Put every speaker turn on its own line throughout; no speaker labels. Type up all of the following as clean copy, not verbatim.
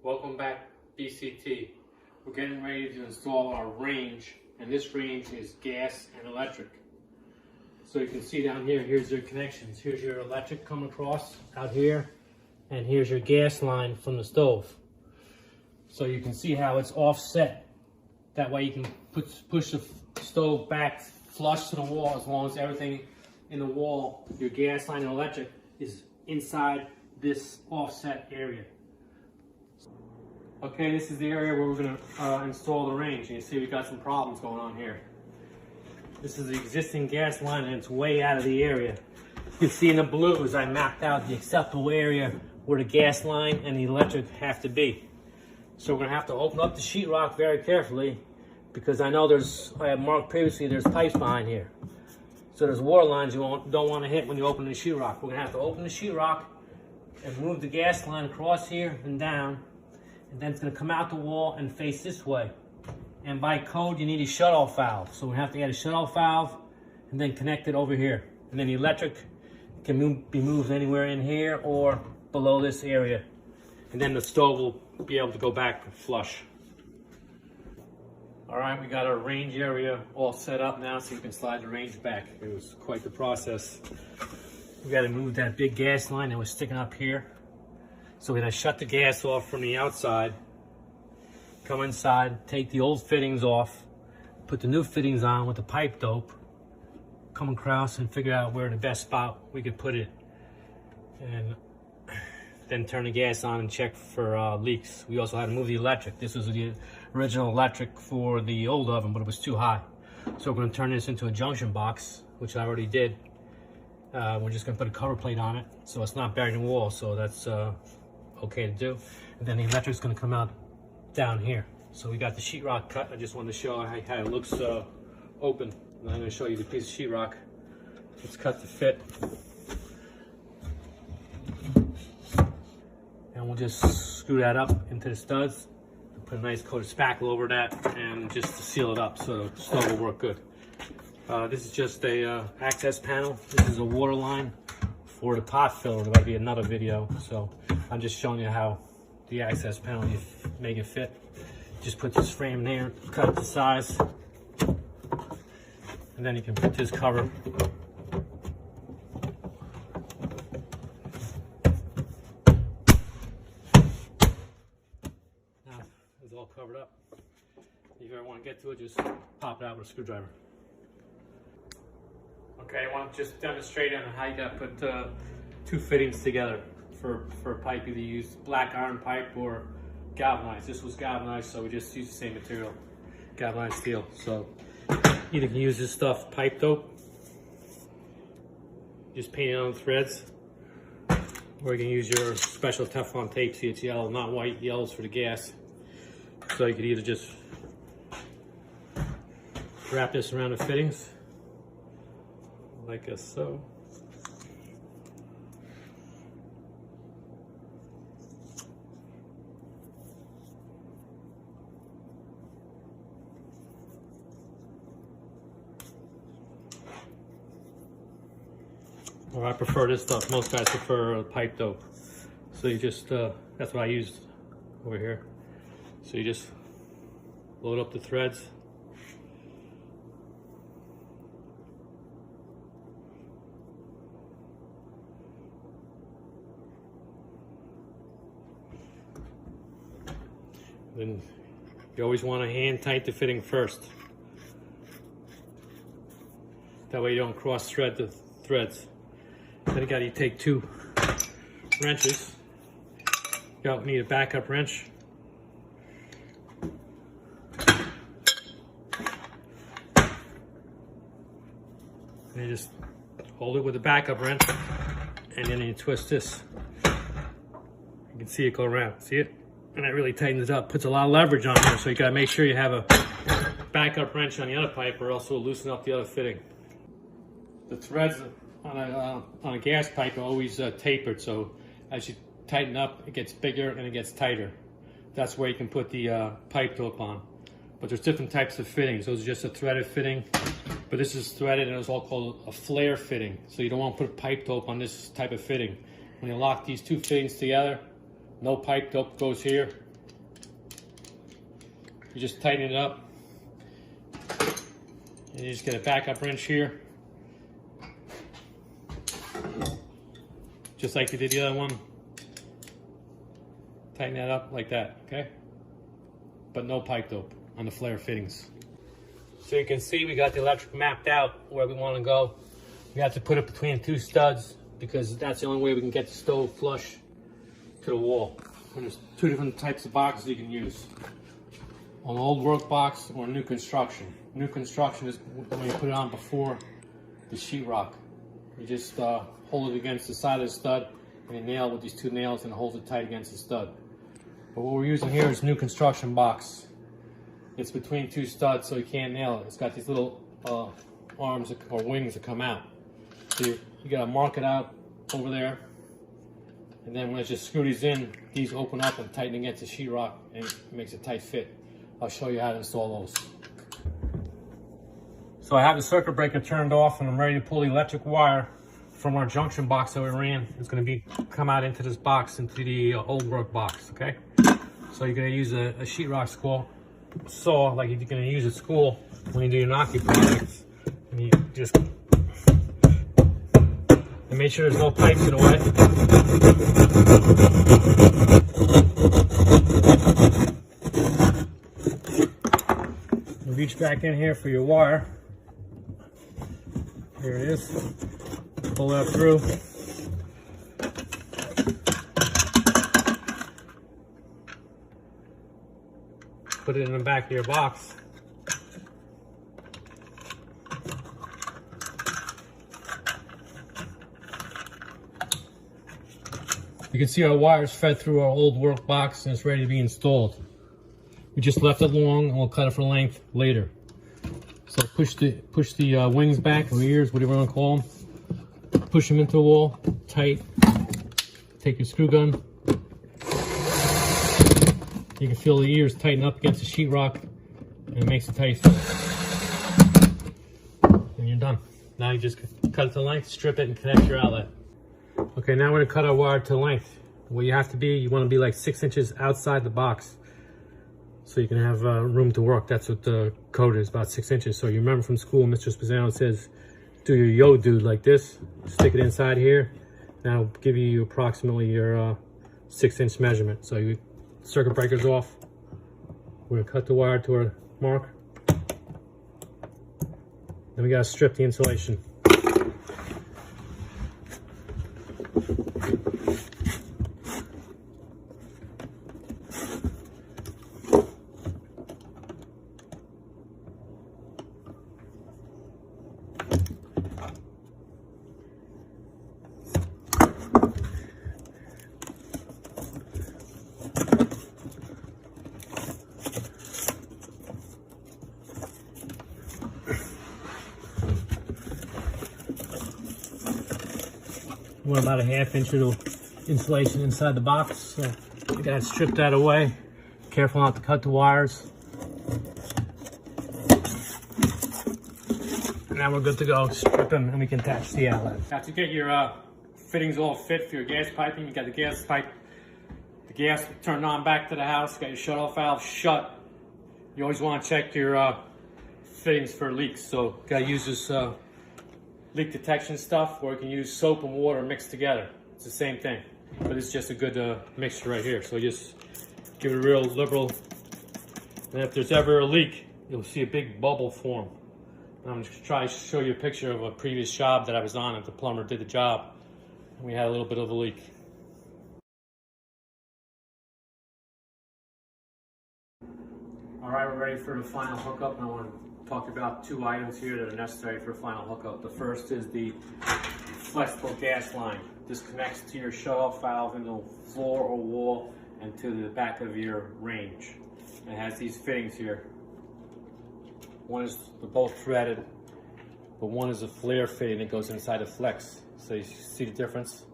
Welcome back, BCT. We're getting ready to install our range, and this range is gas and electric. So you can see down here, here's your connections. Here's your electric coming across out here, and here's your gas line from the stove. So you can see how it's offset. That way you can push the stove back flush to the wall, as long as everything in the wall, your gas line and electric, is inside this offset area. Okay, this is the area where we're going to install the range. And you see we got some problems going on here. This is the existing gas line and it's way out of the area. You can see in the blues I mapped out the acceptable area where the gas line and the electric have to be. So we're going to have to open up the sheetrock very carefully, because I know I have marked previously, there's pipes behind here. So there's water lines you don't want to hit when you open the sheetrock. We're going to have to open the sheetrock and move the gas line across here and down. And then it's going to come out the wall and face this way. And by code, you need a shutoff valve. So we have to get a shutoff valve and then connect it over here. And then the electric can be moved anywhere in here or below this area. And then the stove will be able to go back flush. All right, we got our range area all set up now, so you can slide the range back. It was quite the process. We got to move that big gas line that was sticking up here. So we're going to shut the gas off from the outside, come inside, take the old fittings off, put the new fittings on with the pipe dope, come across and figure out where the best spot we could put it, and then turn the gas on and check for leaks. We also had to move the electric. This was the original electric for the old oven, but it was too high. So we're going to turn this into a junction box, which I already did. We're just going to put a cover plate on it so it's not buried in the wall, so that's okay to do. And then the electric's going to come out down here. So we got the sheetrock cut. I just wanted to show how it looks open. And I'm going to show you the piece of sheetrock. It's cut to fit. And we'll just screw that up into the studs, put a nice coat of spackle over that, and just to seal it up so the stove will work good. This is just a access panel. This is a water line for the pot filler. There might be another video, so I'm just showing you how the access panel, you make it fit. Just put this frame there, cut it to size, and then you can put this cover. Now it's all covered up. If you ever want to get to it, just pop it out with a screwdriver. Okay, I want to just demonstrate on how you got to put two fittings together for a pipe. Either use black iron pipe or galvanized. This was galvanized, so we just used the same material, galvanized steel. So either can use this stuff pipe dope, just paint it on the threads, or you can use your special Teflon tape. See, it's yellow, not white. Yellow's for the gas. So you could either just wrap this around the fittings, like so. Or I prefer this stuff. Most guys prefer pipe dope. So you just, that's what I used over here. So you just load up the threads. Then you always want to hand tight the fitting first. That way you don't cross thread the threads. Then again, you take two wrenches. You need a backup wrench. And you just hold it with a backup wrench, and then you twist this. You can see it go around. See it? And that really tightens it up. Puts a lot of leverage on here, so you gotta make sure you have a backup wrench on the other pipe, or else it will loosen up the other fitting. The threads on a gas pipe are always tapered, so as you tighten up, it gets bigger and it gets tighter. That's where you can put the pipe dope on. But there's different types of fittings. Those are just a threaded fitting, but this is threaded, and it's all called a flare fitting. So you don't want to put pipe dope on this type of fitting. When you lock these two fittings together, no pipe dope goes here, You just tighten it up. And you just get a backup wrench here. Just like you did the other one. Tighten that up like that, okay? But no pipe dope on the flare fittings. So you can see we got the electric mapped out where we want to go. We have to put it between two studs because that's the only way we can get the stove flush to the wall. And there's two different types of boxes you can use. On an old work box or new construction. New construction is when you put it on before the sheetrock. You just hold it against the side of the stud and you nail it with these two nails and hold it tight against the stud. But what we're using here is new construction box. It's between two studs so you can't nail it. It's got these little arms or wings that come out. So you gotta mark it out over there. And then when I just screw these in, these open up and tighten against the sheetrock and it makes a tight fit. I'll show you how to install those. So I have the circuit breaker turned off and I'm ready to pull the electric wire from our junction box that we ran. It's going to come out into this box, into the old work box, okay? So you're going to use a sheetrock saw like you're going to use at school when you do your Nocky projects. And you just and make sure there's no pipes in the way. You reach back in here for your wire. Here it is. Pull that through. Put it in the back of your box. You can see our wires fed through our old work box and it's ready to be installed. We just left it long and we'll cut it for length later. So push the wings back, or ears, whatever you want to call them. Push them into the wall, tight. Take your screw gun. You can feel the ears tighten up against the sheetrock and it makes a tight fit. And you're done. Now you just cut it to length, strip it, and connect your outlet. Okay, now we're going to cut our wire to length. What you have to be, you want to be like 6 inches outside the box so you can have room to work. That's what the code is, about 6 inches. So you remember from school, Mr. Spazzano says, do your yo dude like this, stick it inside here. That'll give you approximately your 6-inch measurement. So you circuit breaker's off. We're going to cut the wire to our mark. Then we got to strip the insulation. We're about a 1/2 inch of insulation inside the box, so you gotta strip that away. Careful not to cut the wires. And now we're good to go. Strip them and we can attach the outlet. Now to get your fittings all fit for your gas piping, you got the gas pipe, the gas turned on back to the house, got your shut-off valve shut. You always want to check your fittings for leaks, so you gotta use this leak detection stuff, or you can use soap and water mixed together. It's the same thing, but it's just a good mixture right here. So just give it a real liberal, and if there's ever a leak, you'll see a big bubble form. And I'm just trying to show you a picture of a previous job that I was on, and the plumber did the job, and we had a little bit of a leak. All right, we're ready for the final hookup, and I want to talk about 2 items here that are necessary for final hookup. The first is the flexible gas line. This connects to your shut-off valve in the floor or wall and to the back of your range. It has these fittings here. One is, they're both threaded, but one is a flare fitting that goes inside the flex. So you see the difference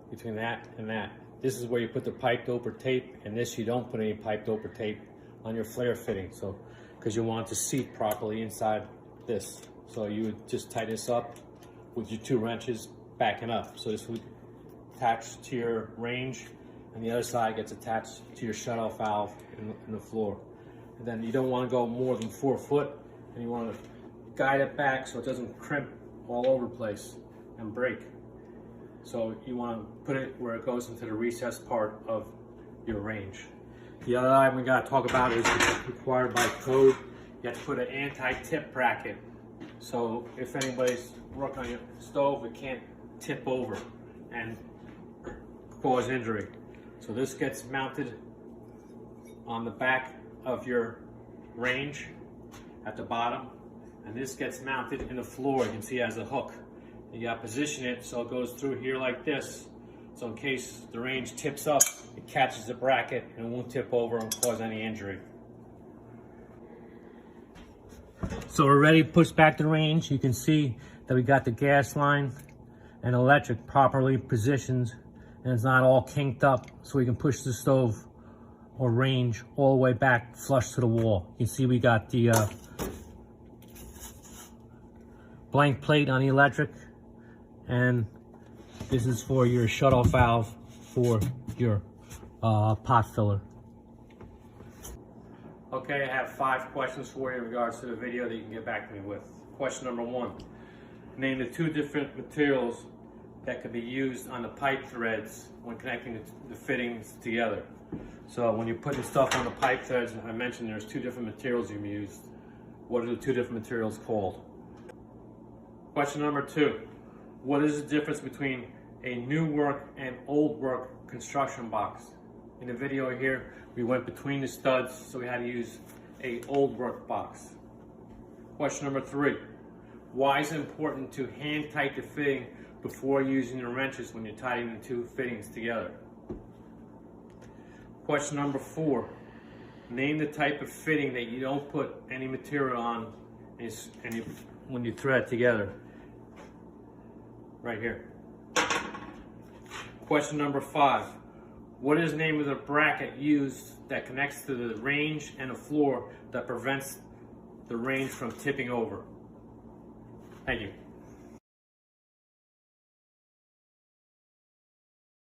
between that and that. This is where you put the pipe dope or tape, and this you don't put any pipe dope or tape on your flare fitting. So because you want it to seat properly inside this. So you would just tighten this up with your 2 wrenches backing up. So this would attach to your range and the other side gets attached to your shut-off valve in the floor. And then you don't want to go more than 4 foot, and you want to guide it back so it doesn't crimp all over the place and break. So you want to put it where it goes into the recessed part of your range. The other item we got to talk about is required by code. You have to put an anti-tip bracket. So if anybody's working on your stove, it can't tip over and cause injury. So this gets mounted on the back of your range at the bottom, and this gets mounted in the floor. You can see it has a hook. You got to position it so it goes through here like this. So in case the range tips up, it catches the bracket and it won't tip over and cause any injury. So we're ready to push back the range. You can see that we got the gas line and electric properly positioned, and it's not all kinked up, so we can push the stove or range all the way back flush to the wall. You can see we got the blank plate on the electric, and this is for your shutoff valve for your pot filler. Okay, I have 5 questions for you in regards to the video that you can get back to me with. Question number 1. Name the 2 different materials that could be used on the pipe threads when connecting the fittings together. So when you're putting stuff on the pipe threads, I mentioned there's 2 different materials you can use. What are the 2 different materials called? Question number 2. What is the difference between a new work and old work construction box? In the video here, we went between the studs, so we had to use a old work box. Question number 3. Why is it important to hand tight the fitting before using the wrenches when you're tightening the 2 fittings together? Question number 4. Name the type of fitting that you don't put any material on when you thread together. Right here. Question number 5. What is the name of the bracket used that connects to the range and the floor that prevents the range from tipping over? Thank you.